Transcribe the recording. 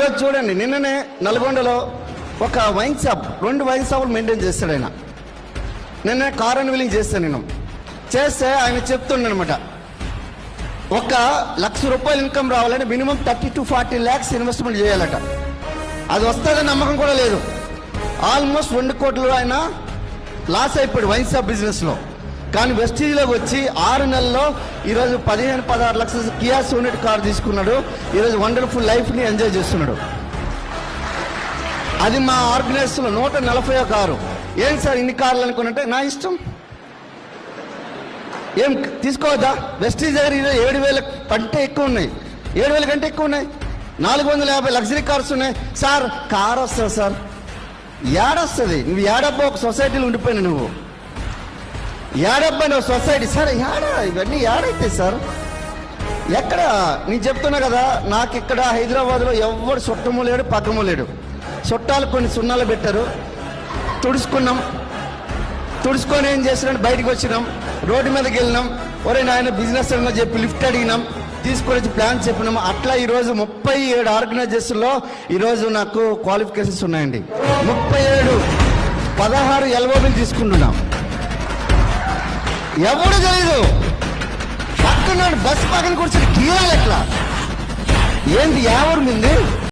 ఈరోజు చూడండి, నిన్ననే నల్గొండలో ఒక వైన్ షాప్, 2 వైన్ షాపులు మెయింటైన్ చేస్తాడు ఆయన. నిన్న కార్ అండ్ వీలింగ్ చేస్తాను నేను. చేస్తే ఆయన చెప్తుండనమాట, 1,00,000 రూపాయలు ఇన్కమ్ రావాలంటే మినిమం 30 to 40 lakhs ఇన్వెస్ట్మెంట్ చేయాలట. అది వస్తుందని నమ్మకం కూడా లేదు. ఆల్మోస్ట్ 2 కోట్లు ఆయన లాస్ అయిపోయాడు వైన్ షాప్ బిజినెస్లో. కానీ వెస్టీజ్లోకి వచ్చి 6 నెలల్లో ఈరోజు 15-16 లక్షల కియా సోనెట్ కార్ తీసుకున్నాడు. ఈరోజు వండర్ఫుల్ లైఫ్ని ఎంజాయ్ చేస్తున్నాడు. అది మా ఆర్గనైజేషన్లో 140 కారు. ఏం సార్ ఇన్ని కార్లు అనుకున్నట్టే, నా ఇష్టం, ఏం తీసుకోవద్దా? వెస్టీజ్ దగ్గర 7,000 కంటే ఎక్కువ ఉన్నాయి, 7,000 కంటే ఎక్కువ ఉన్నాయి. 450 లగ్జరీ కార్స్ ఉన్నాయి. సార్ కార్ వస్తుంది సార్, ఏడొస్తుంది? నువ్వు ఏడబ్బా ఒక సొసైటీలో ఉండిపోయినా, నువ్వు ఏడబ్బా నువ్వు సొసైటీ. సార్ ఏడా ఇవన్నీ ఏడైతే సార్? ఎక్కడ? నేను చెప్తున్నా కదా, నాకు ఇక్కడ హైదరాబాద్లో ఎవరు చుట్టము లేడు, పక్కము లేడు. చుట్టాలు కొన్ని సున్నాలు పెట్టారు, తుడుచుకున్నాం. తుడుచుకొని ఏం చేసినాం, బయటకు వచ్చినాం, రోడ్డు మీదకి వెళ్ళినాం. ఒరే నాయన బిజినెస్ అని చెప్పి లిఫ్ట్ అడిగినాం, తీసుకొని వచ్చి ప్లాన్ చెప్పినాం. అట్లా ఈరోజు 37 ఆర్గనైజేషన్లో ఈరోజు నాకు క్వాలిఫికేషన్స్ ఉన్నాయండి. 37 16 ఎల్ఓబీలు తీసుకుంటున్నాం. ఎవడు తెలీదు, పక్కన బస్సు పక్కన కూర్చొని గీయాలి ఎట్లా? ఏంటి ఎవరు మింది?